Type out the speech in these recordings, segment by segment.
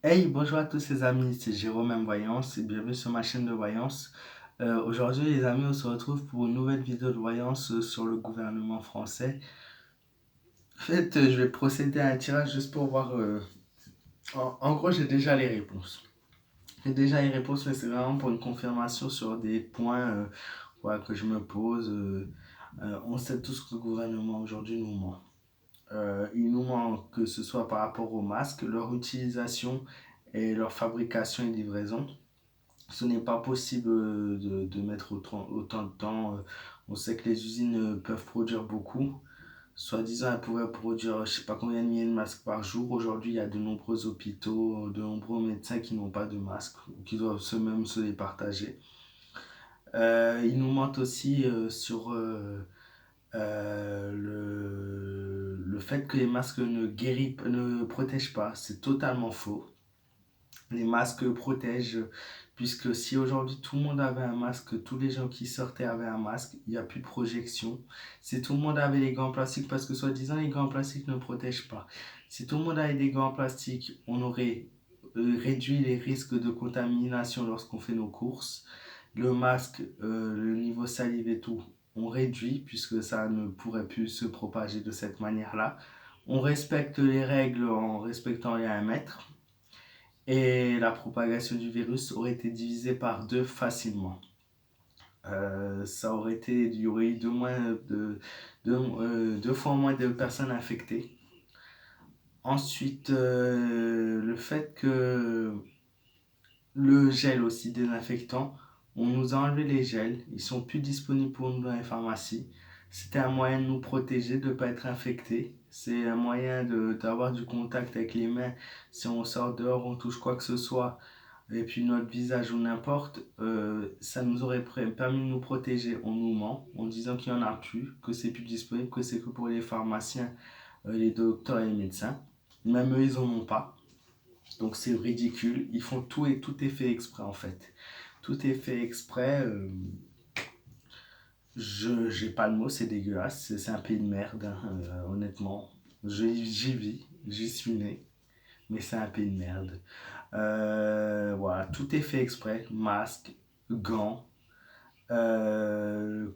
Hey, bonjour à tous les amis, c'est Jérôme M. Voyance et bienvenue sur ma chaîne de voyance. Aujourd'hui les amis, on se retrouve pour une nouvelle vidéo de voyance sur le gouvernement français. En fait, je vais procéder à un tirage juste pour voir... en gros, j'ai déjà les réponses. J'ai déjà les réponses, mais c'est vraiment pour une confirmation sur des points voilà, que je me pose. On sait tous que le gouvernement aujourd'hui nous ment. Il nous ment que ce soit par rapport aux masques, leur utilisation et leur fabrication et livraison. Ce n'est pas possible de mettre autant de temps. On sait que les usines peuvent produire beaucoup. Soi-disant, elles pourraient produire je ne sais pas combien de milliers de masques par jour. Aujourd'hui, il y a de nombreux hôpitaux, de nombreux médecins qui n'ont pas de masques ou qui doivent même se les partager. Ils nous mentent aussi sur le fait que les masques ne protègent pas. C'est totalement faux. Les masques protègent, puisque si aujourd'hui tout le monde avait un masque, tous les gens qui sortaient avaient un masque, il n'y a plus de projection. Si tout le monde avait les gants en plastique, parce que soi-disant les gants en plastique ne protègent pas. Si tout le monde avait des gants en plastique, on aurait réduit les risques de contamination lorsqu'on fait nos courses. Le masque, le niveau salive et tout, on réduit, puisque ça ne pourrait plus se propager de cette manière-là. On respecte les règles en respectant les 1 mètre et la propagation du virus aurait été divisée par deux facilement. Il y aurait eu deux fois moins de personnes infectées. Ensuite, le fait que le gel aussi désinfectant, on nous a enlevé les gels, ils sont plus disponibles pour nous dans les pharmacies. C'était un moyen de nous protéger, de ne pas être infecté. C'est un moyen d'avoir du contact avec les mains. Si on sort dehors, on touche quoi que ce soit, et puis notre visage ou n'importe, ça nous aurait permis de nous protéger. On nous ment en disant qu'il n'y en a plus, que c'est plus disponible, que c'est que pour les pharmaciens, les docteurs et les médecins. Même eux, ils n'en ont pas. Donc c'est ridicule. Ils font tout et tout est fait exprès en fait. Tout est fait exprès. Je j'ai pas de mots, c'est dégueulasse. C'est un pays de merde, hein, honnêtement. J'y vis, j'y suis né, mais c'est un pays de merde. Voilà, tout est fait exprès. Masque, gants,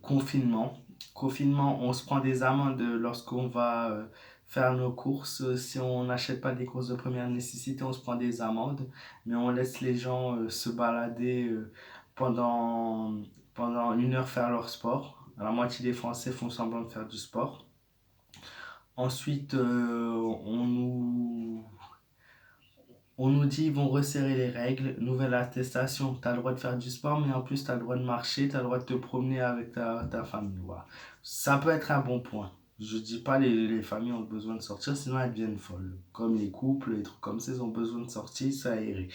confinement. Confinement, on se prend des amendes lorsqu'on va faire nos courses. Si on n'achète pas des courses de première nécessité, on se prend des amendes. Mais on laisse les gens se balader pendant, pendant 1 heure faire leur sport. La moitié des Français font semblant de faire du sport. Ensuite, on nous dit qu'ils vont resserrer les règles, nouvelle attestation, tu as le droit de faire du sport, mais en plus tu as le droit de marcher, tu as le droit de te promener avec ta famille. Voilà. Ça peut être un bon point. Je dis pas les familles ont besoin de sortir, sinon elles deviennent folles. Comme les couples, les trucs comme ça, ils ont besoin de sortir, ça irait.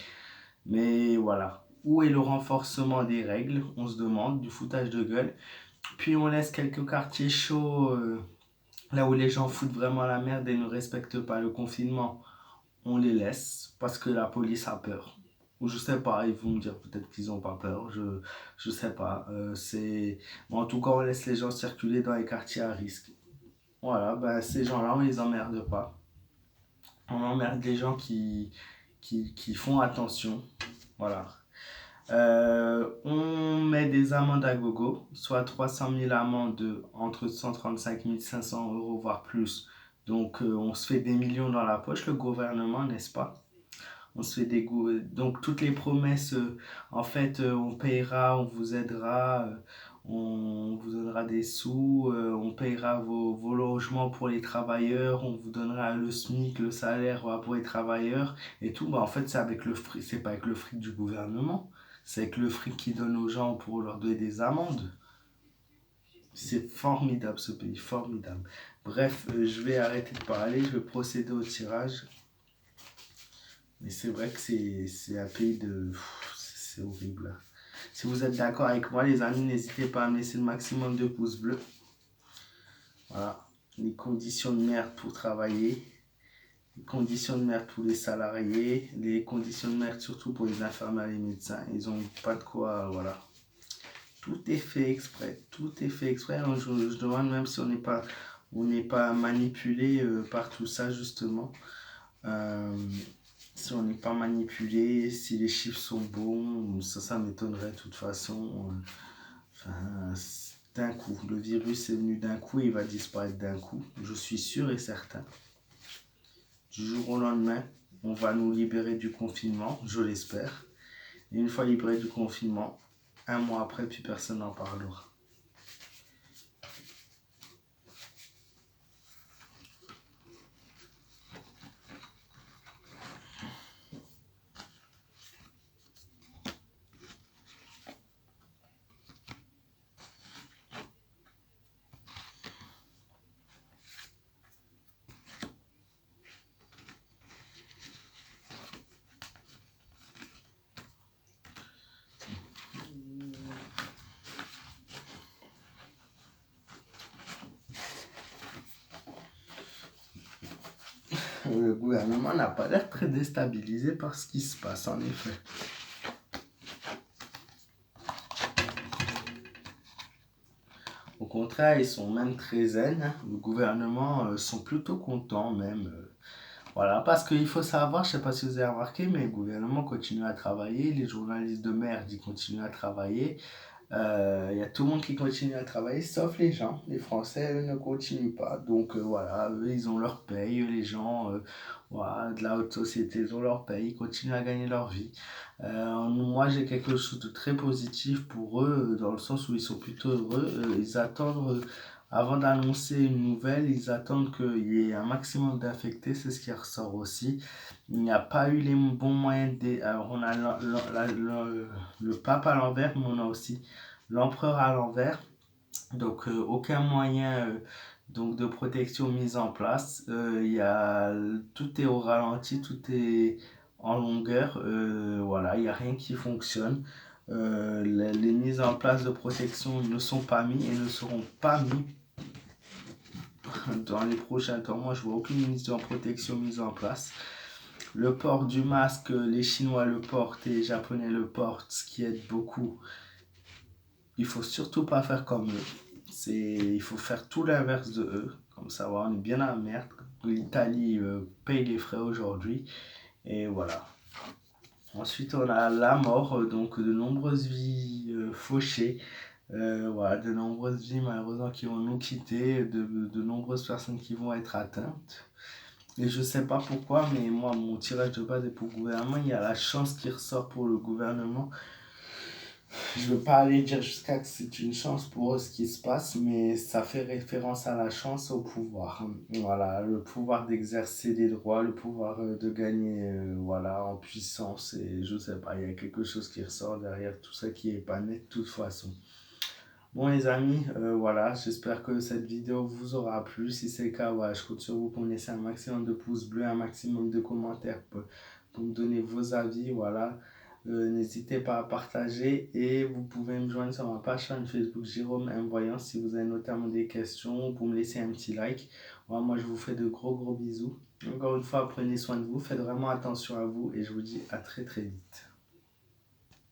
Mais voilà. Où est le renforcement des règles? On se demande, du foutage de gueule. Puis on laisse quelques quartiers chauds, là où les gens foutent vraiment la merde et ne respectent pas le confinement, on les laisse parce que la police a peur. Ou je sais pas, ils vont me dire peut-être qu'ils ont pas peur, je sais pas. Bon, en tout cas, on laisse les gens circuler dans les quartiers à risque. Voilà, ben ces gens-là, on les emmerde pas. On emmerde les gens qui font attention. Voilà. On met des amendes à gogo, soit 300 000 amendes entre 135 500 euros, voire plus. Donc, on se fait des millions dans la poche, le gouvernement, n'est-ce pas? On se fait des donc toutes les promesses, en fait, on payera, on vous aidera, on vous donnera des sous, on payera vos logements pour les travailleurs, on vous donnera le SMIC, le salaire voilà, pour les travailleurs et tout. Bah, en fait, c'est avec le fric, c'est pas avec le fric du gouvernement, c'est avec le fric qu'ils donnent aux gens pour leur donner des amendes. C'est formidable ce pays, formidable. Bref, je vais arrêter de parler, je vais procéder au tirage. Mais c'est vrai que c'est un pays de... C'est horrible. Si vous êtes d'accord avec moi, les amis, n'hésitez pas à me laisser le maximum de pouces bleus. Voilà. Les conditions de merde pour travailler. Les conditions de merde pour les salariés. Les conditions de merde surtout pour les infirmiers et les médecins. Ils ont pas de quoi... Voilà. Tout est fait exprès. Tout est fait exprès. Alors, je demande même si on n'est pas manipulé par tout ça, justement. Euh, si on n'est pas manipulé, si les chiffres sont bons, ça m'étonnerait de toute façon. Enfin, d'un coup, le virus est venu d'un coup et il va disparaître d'un coup. Je suis sûr et certain. Du jour au lendemain, on va nous libérer du confinement, je l'espère. Et une fois libéré du confinement, un mois après, plus personne n'en parlera. Le gouvernement n'a pas l'air très déstabilisé par ce qui se passe, en effet. Au contraire, ils sont même très zen, hein. Le gouvernement sont plutôt contents même. Voilà, parce qu'il faut savoir, je ne sais pas si vous avez remarqué, mais le gouvernement continue à travailler, les journalistes de merde, ils continuent à travailler. Il y a tout le monde qui continue à travailler, sauf les gens. Les Français, eux, ne continuent pas. Donc voilà, eux, ils ont leur paye. Les gens voilà, de la haute société, ils ont leur paye. Ils continuent à gagner leur vie. Moi, j'ai quelque chose de très positif pour eux, dans le sens où ils sont plutôt heureux. Ils attendent, avant d'annoncer une nouvelle, ils attendent qu'il y ait un maximum d'infectés. C'est ce qui ressort aussi. Il n'y a pas eu les bons moyens de... Alors, on a le pape à l'envers, mais on a aussi l'empereur à l'envers. Donc, aucun moyen donc, de protection mis en place. Tout est au ralenti, tout est en longueur. Voilà, il n'y a rien qui fonctionne. Les mises en place de protection ne sont pas mises et ne seront pas mises dans les prochains temps. Moi, je vois aucune mise en protection mise en place. Le port du masque, les Chinois le portent et les Japonais le portent, ce qui aide beaucoup. Il faut surtout pas faire comme eux. Il faut faire tout l'inverse de eux. Comme ça, on est bien à la merde. L'Italie paye les frais aujourd'hui. Et voilà. Ensuite, on a la mort, donc de nombreuses vies fauchées. Voilà, de nombreuses vies malheureusement qui vont nous quitter, de nombreuses personnes qui vont être atteintes. Et je sais pas pourquoi, mais moi, mon tirage de base est pour le gouvernement. Il y a la chance qui ressort pour le gouvernement. Je veux pas aller dire jusqu'à que c'est une chance pour eux ce qui se passe, mais ça fait référence à la chance au pouvoir. Voilà, le pouvoir d'exercer des droits, le pouvoir de gagner voilà, en puissance. Et je sais pas, il y a quelque chose qui ressort derrière tout ça qui est pas net de toute façon. Bon les amis, voilà, j'espère que cette vidéo vous aura plu. Si c'est le cas, voilà, je compte sur vous pour me laisser un maximum de pouces bleus, un maximum de commentaires pour me donner vos avis, voilà. N'hésitez pas à partager et vous pouvez me joindre sur ma page Facebook Jérôme M. Voyant si vous avez notamment des questions pour me laisser un petit like. Voilà, moi je vous fais de gros bisous. Encore une fois, prenez soin de vous, faites vraiment attention à vous et je vous dis à très vite.